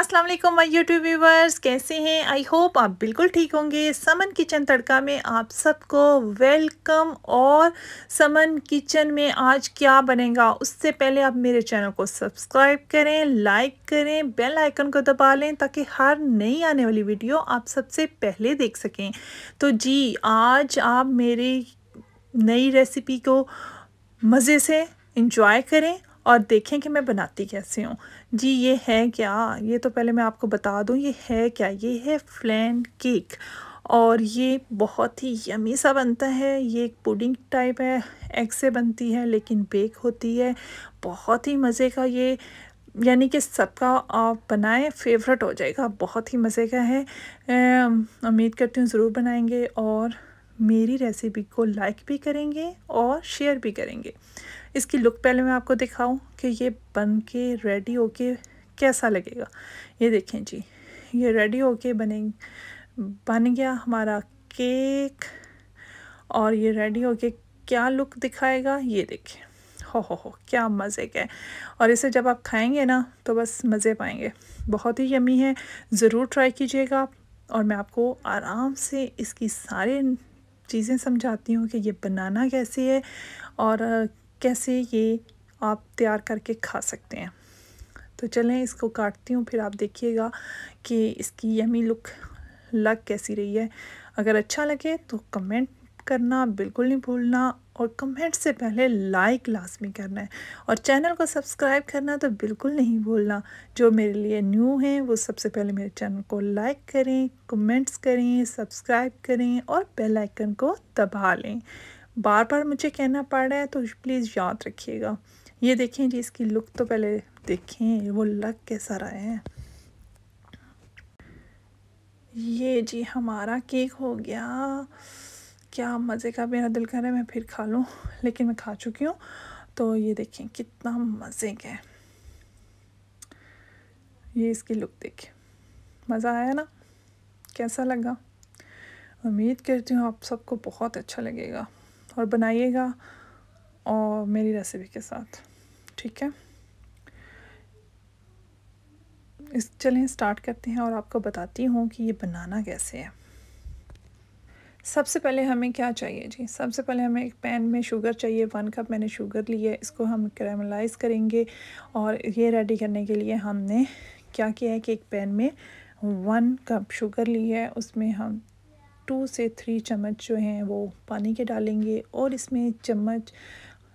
अस्सलाम वालेकुम my YouTube viewers, कैसे हैं? आई होप आप बिल्कुल ठीक होंगे। समन किचन तड़का में आप सबको वेलकम। और समन किचन में आज क्या बनेगा उससे पहले आप मेरे चैनल को सब्सक्राइब करें, लाइक करें, बेल आइकन को दबा लें ताकि हर नई आने वाली वीडियो आप सबसे पहले देख सकें। तो जी, आज आप मेरी नई रेसिपी को मज़े से इंजॉय करें और देखें कि मैं बनाती कैसे हूँ। जी, ये है क्या? ये तो पहले मैं आपको बता दूँ ये है क्या। ये है फ्लेन केक और ये बहुत ही यमी सा बनता है। ये एक पुडिंग टाइप है, एग से बनती है लेकिन बेक होती है। बहुत ही मज़े का ये, यानी कि सबका आप बनाएं फेवरेट हो जाएगा। बहुत ही मज़े का है। उम्मीद करती हूँ ज़रूर बनाएंगे और मेरी रेसिपी को लाइक भी करेंगे और शेयर भी करेंगे। इसकी लुक पहले मैं आपको दिखाऊं कि ये बन के रेडी होके कैसा लगेगा। ये देखें जी, ये रेडी होके बन गया हमारा केक। और ये रेडी होके क्या लुक दिखाएगा ये देखें। हो क्या मज़े का है। और इसे जब आप खाएंगे ना तो बस मज़े पाएंगे। बहुत ही यमी है, ज़रूर ट्राई कीजिएगा आप। और मैं आपको आराम से इसकी सारी चीज़ें समझाती हूँ कि ये बनाना कैसे है और कैसे ये आप तैयार करके खा सकते हैं। तो चलें इसको काटती हूँ, फिर आप देखिएगा कि इसकी यमी लुक लग कैसी रही है। अगर अच्छा लगे तो कमेंट करना बिल्कुल नहीं भूलना और कमेंट से पहले लाइक लाजमी करना है और चैनल को सब्सक्राइब करना तो बिल्कुल नहीं भूलना। जो मेरे लिए न्यू हैं वो सबसे पहले मेरे चैनल को लाइक करें, कमेंट्स करें, सब्सक्राइब करें और बेल आइकन को दबा लें। बार बार मुझे कहना पड़ रहा है तो प्लीज़ याद रखिएगा। ये देखें जी, इसकी लुक तो पहले देखें वो लग कैसा रहा है। ये जी हमारा केक हो गया। क्या मज़े का, मेरा दिल कर रहा है मैं फिर खा लूँ लेकिन मैं खा चुकी हूँ। तो ये देखें कितना मज़े का है। ये इसकी लुक देखें, मज़ा आया ना? कैसा लगा? उम्मीद करती हूँ आप सबको बहुत अच्छा लगेगा और बनाइएगा और मेरी रेसिपी के साथ, ठीक है? चलें स्टार्ट करते हैं और आपको बताती हूँ कि ये बनाना कैसे है। सबसे पहले हमें क्या चाहिए जी? सबसे पहले हमें एक पैन में शुगर चाहिए। 1 कप मैंने शुगर ली है, इसको हम कैरामलाइज़ करेंगे। और ये रेडी करने के लिए हमने क्या किया है कि एक पैन में 1 कप शुगर ली है, उसमें हम 2 से 3 चम्मच जो हैं वो पानी के डालेंगे। और इसमें चम्मच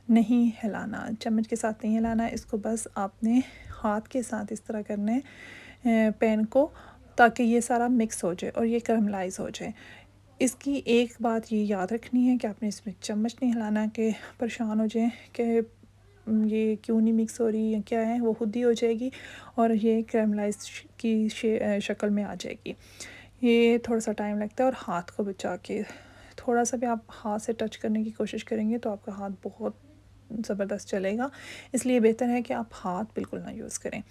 नहीं हिलाना, चम्मच के साथ नहीं हिलाना, इसको बस आपने हाथ के साथ इस तरह करना है पैन को, ताकि ये सारा मिक्स हो जाए और ये कैरामलाइज़ हो जाए। इसकी एक बात ये याद रखनी है कि आपने इसमें चम्मच नहीं हिलाना कि परेशान हो जाए कि ये क्यों नहीं मिक्स हो रही या क्या है, वो खुद ही हो जाएगी और ये कैरामलाइज की शक्ल में आ जाएगी। ये थोड़ा सा टाइम लगता है और हाथ को बचा के थोड़ा सा भी आप हाथ से टच करने की कोशिश करेंगे तो आपका हाथ बहुत ज़बरदस्त चलेगा, इसलिए बेहतर है कि आप हाथ बिल्कुल ना यूज़ करें।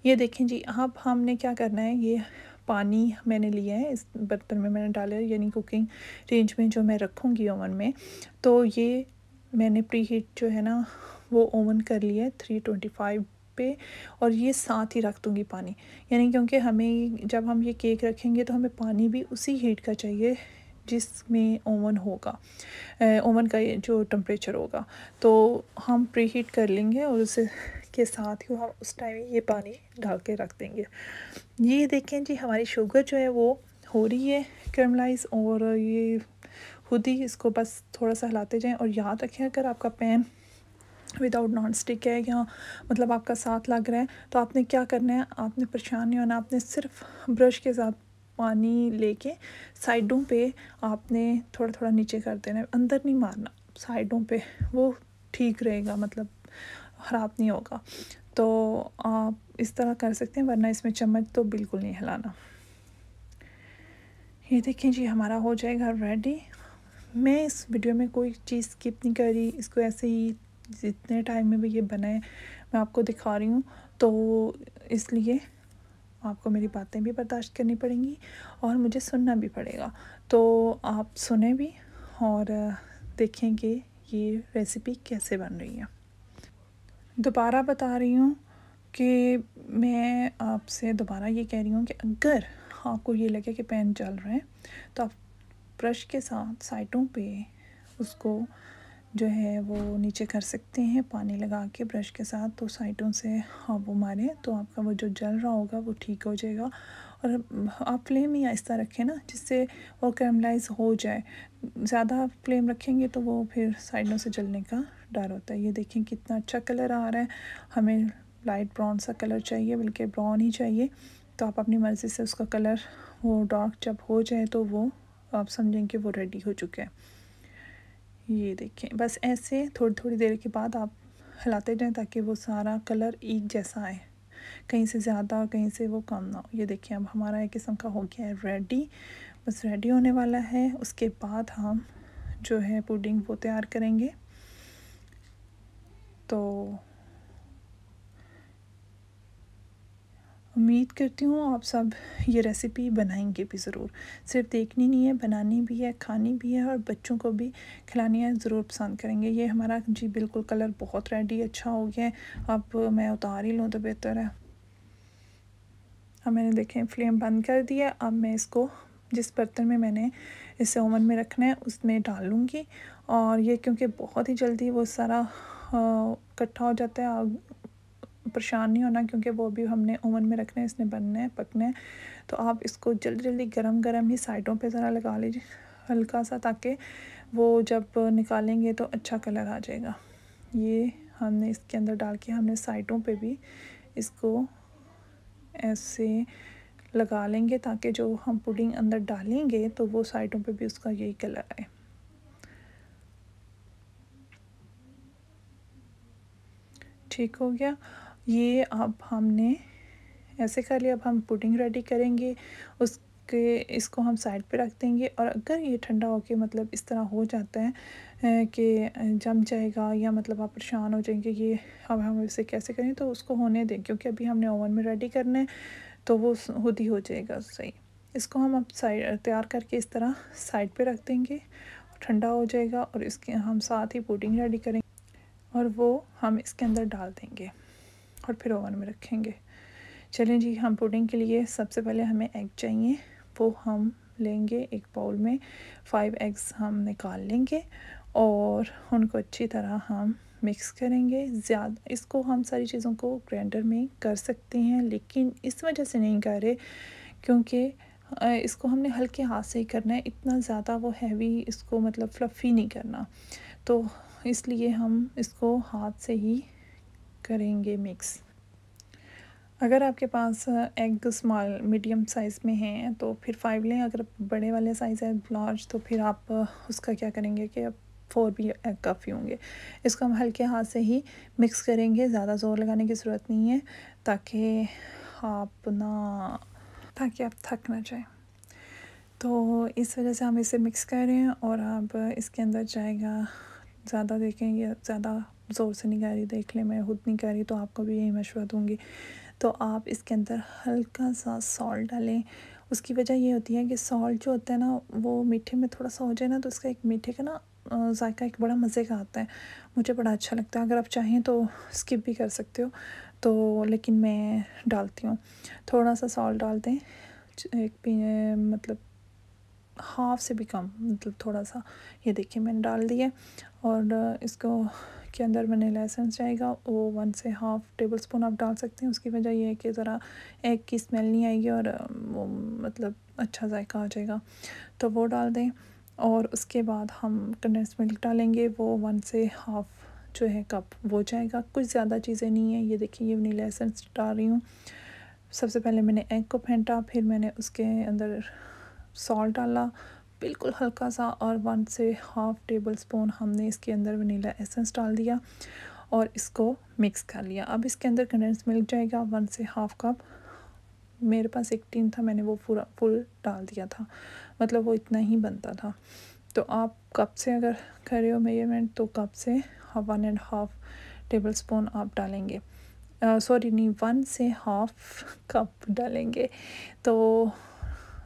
ये देखें जी, अब हमने क्या करना है, ये पानी मैंने लिया है, इस बर्तन में मैंने डाला है, यानी कुकिंग रेंज में जो मैं रखूँगी ओवन में। तो ये मैंने प्री हीट जो है ना वो ओवन कर लिया है 325 पे, और ये साथ ही रख दूँगी पानी, यानी क्योंकि हमें जब हम ये केक रखेंगे तो हमें पानी भी उसी हीट का चाहिए जिसमें ओवन होगा, ओवन का ये जो टेम्परेचर होगा। तो हम प्री हीट कर लेंगे और उसे के साथ ही हम उस टाइम ये पानी डाल के रख देंगे। ये देखें जी, हमारी शुगर जो है वो हो रही है कैरामलाइज़, और ये खुद ही इसको बस थोड़ा सा हिलाते जाएं। और याद रखें, अगर आपका पैन विदाउट नॉन स्टिक है या मतलब आपका साथ लग रहा है तो आपने क्या करना है, आपने परेशान नहीं होना, आपने सिर्फ ब्रश के साथ पानी लेके साइडों पे आपने थोड़ा थोड़ा नीचे कर देना है, अंदर नहीं मारना, साइडों पे, वो ठीक रहेगा, मतलब ख़राब नहीं होगा। तो आप इस तरह कर सकते हैं, वरना इसमें चम्मच तो बिल्कुल नहीं हिलाना। ये देखें जी, हमारा हो जाएगा रेडी। मैं इस वीडियो में कोई चीज़ स्किप नहीं कर रही, इसको ऐसे ही जितने टाइम में भी ये बनाए मैं आपको दिखा रही हूँ, तो इसलिए आपको मेरी बातें भी बर्दाश्त करनी पड़ेंगी और मुझे सुनना भी पड़ेगा। तो आप सुने भी और देखें कि ये रेसिपी कैसे बन रही है। दोबारा बता रही हूँ कि मैं आपसे दोबारा ये कह रही हूँ कि अगर आपको ये लगे कि पेन जल रहा है तो आप ब्रश के साथ साइडों पे उसको जो है वो नीचे कर सकते हैं, पानी लगा के ब्रश के साथ, तो साइडों से आप वो मारें तो आपका वो जो जल रहा होगा वो ठीक हो जाएगा। और आप फ्लेम ही आहिस्ता रखें ना, जिससे वो कैरमलाइज हो जाए। ज़्यादा फ्लेम रखेंगे तो वो फिर साइडों से जलने का डर होता है। ये देखें कितना अच्छा कलर आ रहा है। हमें लाइट ब्राउन सा कलर चाहिए, बल्कि ब्राउन ही चाहिए। तो आप अपनी मर्ज़ी से उसका कलर वो डार्क जब हो जाए तो वो आप समझें कि वो रेडी हो चुका है। ये देखें, बस ऐसे थोड़ी थोड़ी देर के बाद आप हिलाते जाएं ताकि वो सारा कलर एक जैसा आए, कहीं से ज़्यादा कहीं से वो कम ना हो। ये देखिए अब हमारा एक किस्म का हो गया है रेडी, बस रेडी होने वाला है। उसके बाद हम जो है पुडिंग वो तैयार करेंगे। तो उम्मीद करती हूँ आप सब ये रेसिपी बनाएंगे भी ज़रूर। सिर्फ देखनी नहीं है, बनानी भी है, खानी भी है और बच्चों को भी खिलानी है, ज़रूर पसंद करेंगे। ये हमारा जी बिल्कुल कलर बहुत रेडी अच्छा हो गया है। अब मैं उतार ही लूँ तो बेहतर है। अब मैंने देखें फ्लेम बंद कर दिया। अब मैं इसको जिस बर्तन में मैंने इसे ओवन में रखना है उसमें डाल लूँगी। और ये क्योंकि बहुत ही जल्दी वो सारा इकट्ठा हो जाता है, परेशान नहीं होना क्योंकि वो भी हमने ओवन में रखना है, इसने बनना है, पकना है। तो आप इसको जल्दी जल्दी गरम गरम ही साइडों पे ज़रा लगा लीजिए हल्का सा, ताकि वो जब निकालेंगे तो अच्छा कलर आ जाएगा। ये हमने इसके अंदर डाल के हमने साइडों पे भी इसको ऐसे लगा लेंगे ताकि जो हम पुडिंग अंदर डालेंगे तो वो साइडों पे भी उसका यही कलर आए। ठीक हो गया ये। अब हमने ऐसे कर लिया। अब हम पुडिंग रेडी करेंगे, उसके इसको हम साइड पे रख देंगे। और अगर ये ठंडा होके मतलब इस तरह हो जाता है कि जम जाएगा या मतलब आप परेशान हो जाएंगे कि अब हम इसे कैसे करें, तो उसको होने दें क्योंकि अभी हमने ओवन में रेडी करना है तो वो खुद ही हो जाएगा सही। इसको हम अब साइड तैयार करके इस तरह साइड पे रख देंगे, ठंडा हो जाएगा और इसके हम साथ ही पुडिंग रेडी करेंगे और वो हम इसके अंदर डाल देंगे और फिर ओवन में रखेंगे। चलें जी, हम पुडिंग के लिए सबसे पहले हमें एग चाहिए, वो हम लेंगे एक बाउल में। 5 एग्स हम निकाल लेंगे और उनको अच्छी तरह हम मिक्स करेंगे। ज़्यादा इसको हम सारी चीज़ों को ग्राइंडर में कर सकते हैं, लेकिन इस वजह से नहीं कर रहे क्योंकि इसको हमने हल्के हाथ से ही करना है। इतना ज़्यादा वो हैवी इसको मतलब फ्लफ़ी नहीं करना, तो इसलिए हम इसको हाथ से ही करेंगे मिक्स। अगर आपके पास एग स्मॉल मीडियम साइज़ में हैं तो फिर 5 लें। अगर बड़े वाले साइज़ है लार्ज तो फिर आप उसका क्या करेंगे कि अब 4 भी एग काफ़ी होंगे। इसको हम हल्के हाथ से ही मिक्स करेंगे, ज़्यादा ज़ोर लगाने की ज़रूरत नहीं है ताकि आप थक ना जाए। तो इस वजह से हम इसे मिक्स कर रहे हैं। और अब इसके अंदर जाएगा, ज़्यादा देखेंगे, ज़्यादा ज़ोर से नहीं कर रही, देख लें मैं खुद नहीं कर रही तो आपको भी यही मशवरा दूँगी। तो आप इसके अंदर हल्का सा सॉल्ट डालें। उसकी वजह ये होती है कि सॉल्ट जो होता है ना वो मीठे में थोड़ा सा हो जाए ना तो उसका एक मीठे का ना जायका एक बड़ा मज़े का आता है, मुझे बड़ा अच्छा लगता है। अगर आप चाहें तो स्किप भी कर सकते हो, तो लेकिन मैं डालती हूँ। थोड़ा सा सॉल्ट डाल दें, मतलब हाफ़ से भी कम, मतलब थोड़ा सा। ये देखिए मैंने डाल दिया। और इसको के अंदर वनीला एसेंस जाएगा, वो 1 से हाफ़ टेबल स्पून आप डाल सकते हैं। उसकी वजह यह है कि ज़रा एग की स्मेल नहीं आएगी और वो मतलब अच्छा जायका आ जाएगा, तो वो डाल दें। और उसके बाद हम कंडेंस मिल्क डालेंगे, वो 1 से हाफ़ जो है कप वो जाएगा। कुछ ज़्यादा चीज़ें नहीं है। ये देखिए ये वनीला एसेंस डाल रही हूँ। सबसे पहले मैंने एग को फेंटा, फिर मैंने उसके अंदर सॉल्ट डाला बिल्कुल हल्का सा, और 1 से हाफ़ टेबल स्पून हमने इसके अंदर वनीला एसेंस डाल दिया और इसको मिक्स कर लिया। अब इसके अंदर कंडेंस मिल्क जाएगा 1 से हाफ़ कप। मेरे पास एक टीन था, मैंने वो पूरा फुल डाल दिया था, मतलब वो इतना ही बनता था। तो आप कप से अगर कर रहे हो मेजरमेंट तो कप से 1 एंड हाफ़ टेबल स्पून आप डालेंगे, सॉरी नहीं 1 से हाफ़ कप डालेंगे। तो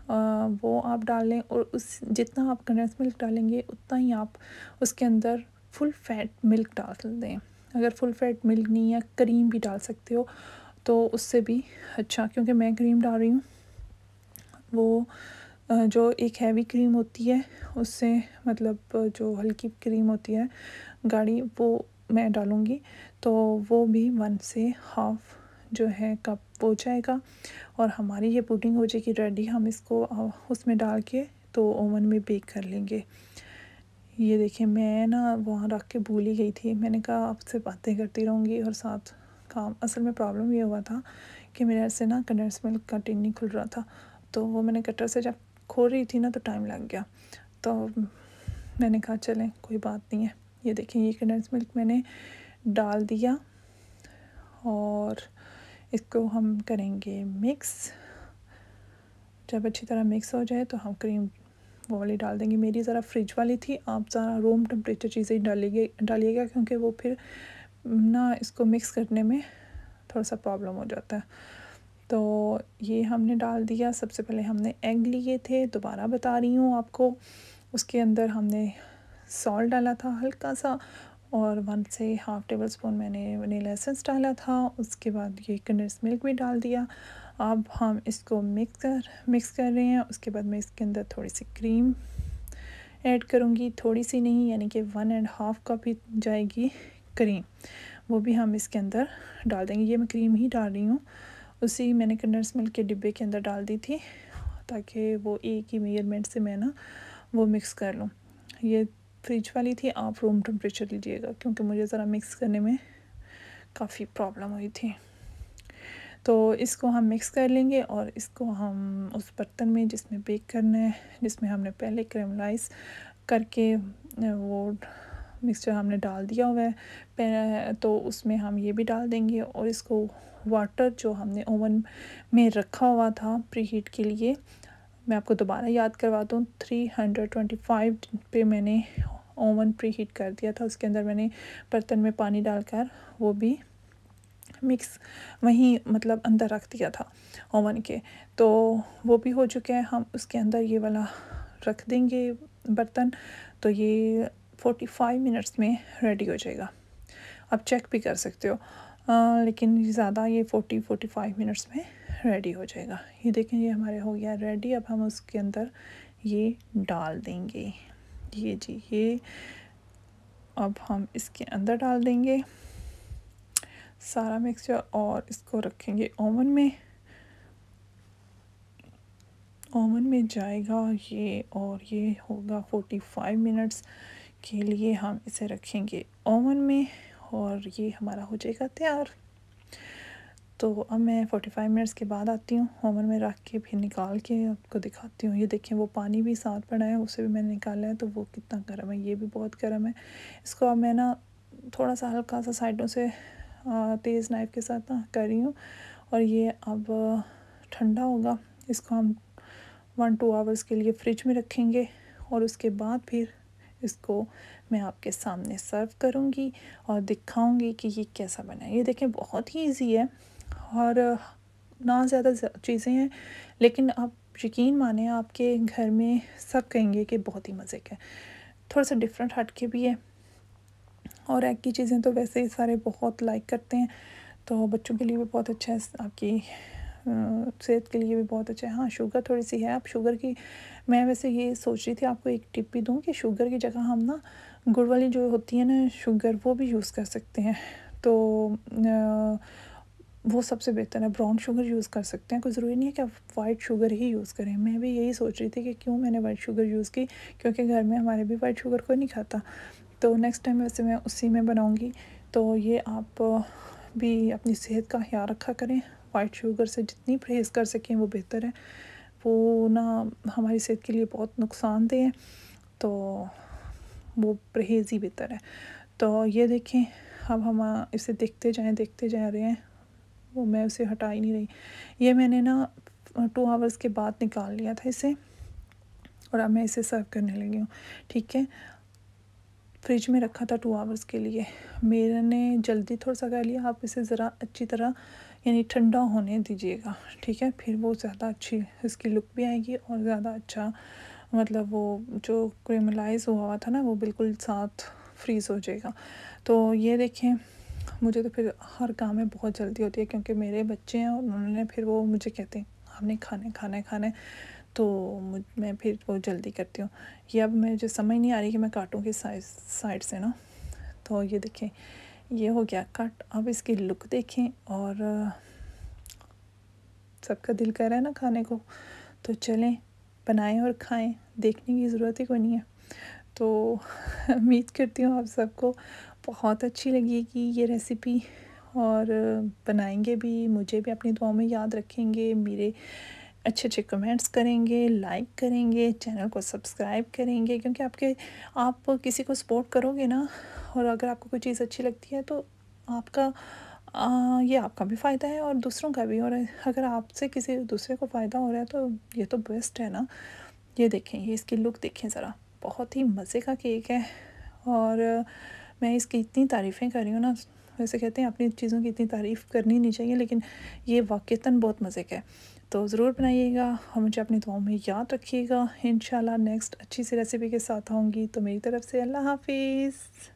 वो आप डाल लें और उस जितना आप कंडेंस मिल्क डालेंगे उतना ही आप उसके अंदर फुल फैट मिल्क डाल दें। अगर फुल फैट मिल्क नहीं है, क्रीम भी डाल सकते हो, तो उससे भी अच्छा, क्योंकि मैं क्रीम डाल रही हूँ वो जो एक हैवी क्रीम होती है उससे, मतलब जो हल्की क्रीम होती है गाढ़ी, वो मैं डालूँगी, तो वो भी 1 से हाफ़ जो है कप हो जाएगा और हमारी ये पुडिंग हो जाएगी रेडी। हम इसको उसमें डाल के तो ओवन में बेक कर लेंगे। ये देखिए मैं ना वहाँ रख के भूल ही गई थी, मैंने कहा आपसे बातें करती रहूँगी और साथ काम। असल में प्रॉब्लम ये हुआ था कि मेरे से ना कंडेंस मिल्क का टिन नहीं खुल रहा था, तो वो मैंने कटर से जब खोल रही थी ना तो टाइम लग गया, तो मैंने कहा चलें कोई बात नहीं है। ये देखें ये कंडेंस मिल्क मैंने डाल दिया और इसको हम करेंगे मिक्स। जब अच्छी तरह मिक्स हो जाए तो हम क्रीम वो वाली डाल देंगे। मेरी ज़रा फ्रिज वाली थी, आप ज़रा रूम टेम्परेचर चीज़ें डालिएगा क्योंकि वो फिर ना इसको मिक्स करने में थोड़ा सा प्रॉब्लम हो जाता है। तो ये हमने डाल दिया। सबसे पहले हमने एग लिए थे, दोबारा बता रही हूँ आपको। उसके अंदर हमने सॉल्ट डाला था हल्का सा और 1 से हाफ़ टेबल स्पून मैंने वनीला एसेंस डाला था। उसके बाद ये कंडेंस मिल्क भी डाल दिया। अब हम इसको मिक्स कर रहे हैं। उसके बाद मैं इसके अंदर थोड़ी सी क्रीम ऐड करूँगी, थोड़ी सी नहीं यानी कि 1 एंड हाफ़ कप ही जाएगी क्रीम, वो भी हम इसके अंदर डाल देंगे। ये मैं क्रीम ही डाल रही हूँ, उसी मैंने कंडेंस मिल्क के डिब्बे के अंदर डाल दी थी ताकि वो एक ही मेजरमेंट से मैं ना वो मिक्स कर लूँ। ये फ्रिज वाली थी, आप रूम टेम्परेचर लीजिएगा क्योंकि मुझे ज़रा मिक्स करने में काफ़ी प्रॉब्लम हुई थी। तो इसको हम मिक्स कर लेंगे और इसको हम उस बर्तन में जिसमें बेक करना है, जिसमें हमने पहले कैरेमलाइज़ करके वो मिक्सचर हमने डाल दिया हुआ है, तो उसमें हम ये भी डाल देंगे और इसको वाटर जो हमने ओवन में रखा हुआ था प्री हीट के लिए, मैं आपको दोबारा याद करवा दूँ, 325 पे मैंने ओवन प्री हीट कर दिया था। उसके अंदर मैंने बर्तन में पानी डालकर वो भी मिक्स वहीं मतलब अंदर रख दिया था ओवन के, तो वो भी हो चुका है। हम उसके अंदर ये वाला रख देंगे बर्तन, तो ये 45 मिनट्स में रेडी हो जाएगा। आप चेक भी कर सकते हो, लेकिन ज़्यादा ये 40-45 मिनट्स में रेडी हो जाएगा। ये देखें ये हमारे हो गया रेडी। अब हम उसके अंदर ये डाल देंगे, ये जी ये अब हम इसके अंदर डाल देंगे सारा मिक्सचर और इसको रखेंगे ओवन में। ओवन में जाएगा ये और ये होगा 45 मिनट्स के लिए हम इसे रखेंगे ओवन में और ये हमारा हो जाएगा तैयार। तो अब मैं 45 मिनट्स के बाद आती हूँ, ओवन में रख के फिर निकाल के आपको दिखाती हूँ। ये देखें वो पानी भी साथ पड़ा है, उसे भी मैंने निकाला है, तो वो कितना गर्म है, ये भी बहुत गर्म है। इसको अब मैं ना थोड़ा सा हल्का सा साइडों से तेज़ नाइफ़ के साथ ना कर रही हूँ और ये अब ठंडा होगा। इसको हम 1-2 आवर्स के लिए फ्रिज में रखेंगे और उसके बाद फिर इसको मैं आपके सामने सर्व करूँगी और दिखाऊँगी कि ये कैसा बना है। ये देखें बहुत ही ईजी है और ना ज़्यादा चीज़ें हैं, लेकिन आप यकीन माने आपके घर में सब कहेंगे कि बहुत ही मज़े का है। थोड़ा सा डिफरेंट हट के भी है और एग की चीज़ें तो वैसे ही सारे बहुत लाइक करते हैं, तो बच्चों के लिए भी बहुत अच्छा है, आपकी सेहत के लिए भी बहुत अच्छा है। हाँ शुगर थोड़ी सी है, आप शुगर की, मैं वैसे ये सोच रही थी आपको एक टिप भी दूँ कि शुगर की जगह हम ना गुड़ वाली जो होती है ना शुगर, वो भी यूज़ कर सकते हैं, तो वो सबसे बेहतर है। ब्राउन शुगर यूज़ कर सकते हैं, कोई ज़रूरी नहीं है कि आप वाइट शुगर ही यूज़ करें। मैं भी यही सोच रही थी कि क्यों मैंने वाइट शुगर यूज़ की, क्योंकि घर में हमारे भी वाइट शुगर कोई नहीं खाता, तो नेक्स्ट टाइम वैसे मैं उसी में बनाऊँगी। तो ये आप भी अपनी सेहत का ख्याल रखा करें, वाइट शुगर से जितनी परहेज़ कर सकें वो बेहतर है, वो ना हमारी सेहत के लिए बहुत नुकसानदेह है, तो वो परहेज़ ही बेहतर है। तो ये देखें अब हम इसे देखते जा रहे हैं, वो मैं उसे हटा ही नहीं रही। ये मैंने ना 2 आवर्स के बाद निकाल लिया था इसे और अब मैं इसे सर्व करने लगी हूँ। ठीक है, फ्रिज में रखा था 2 आवर्स के लिए, मैंने जल्दी थोड़ा सा कर लिया। आप इसे ज़रा अच्छी तरह यानी ठंडा होने दीजिएगा, ठीक है, फिर वो ज़्यादा अच्छी इसकी लुक भी आएगी और ज़्यादा अच्छा, मतलब वो जो क्रेमलाइज़ हुआ था ना वो बिल्कुल साथ फ्रीज़ हो जाएगा। तो ये देखें मुझे तो फिर हर काम में बहुत जल्दी होती है क्योंकि मेरे बच्चे हैं और उन्होंने फिर वो मुझे कहते हैं हमने खाना है तो मैं फिर वो जल्दी करती हूँ। ये अब मुझे समझ नहीं आ रही कि मैं काटूँ किस साइड से ना। तो ये देखें ये हो गया कट। अब इसकी लुक देखें और सबका दिल कर रहा है ना खाने को, तो चलें बनाएं और खाएं, देखने की ज़रूरत ही कोई नहीं है। तो उम्मीद करती हूँ आप सबको बहुत अच्छी लगेगी ये रेसिपी और बनाएंगे भी, मुझे भी अपनी दुआओं में याद रखेंगे, मेरे अच्छे अच्छे कमेंट्स करेंगे, लाइक करेंगे, चैनल को सब्सक्राइब करेंगे, क्योंकि आप किसी को सपोर्ट करोगे ना, और अगर आपको कोई चीज़ अच्छी लगती है तो आपका ये आपका भी फ़ायदा है और दूसरों का भी। और अगर आपसे किसी दूसरे को फ़ायदा हो रहा है तो ये तो बेस्ट है ना। ये देखें, ये इसकी लुक देखें ज़रा, बहुत ही मज़े का केक है। और मैं इसकी इतनी तारीफ़ें कर रही हूँ ना, वैसे कहते हैं अपनी चीज़ों की इतनी तारीफ़ करनी नहीं चाहिए, लेकिन ये वाक़ईतन बहुत मज़े का है। तो ज़रूर बनाइएगा और मुझे अपनी दुआओं में याद रखिएगा। इंशाल्लाह नेक्स्ट अच्छी सी रेसिपी के साथ आऊँगी। तो मेरी तरफ़ से अल्लाह हाफ़िज़।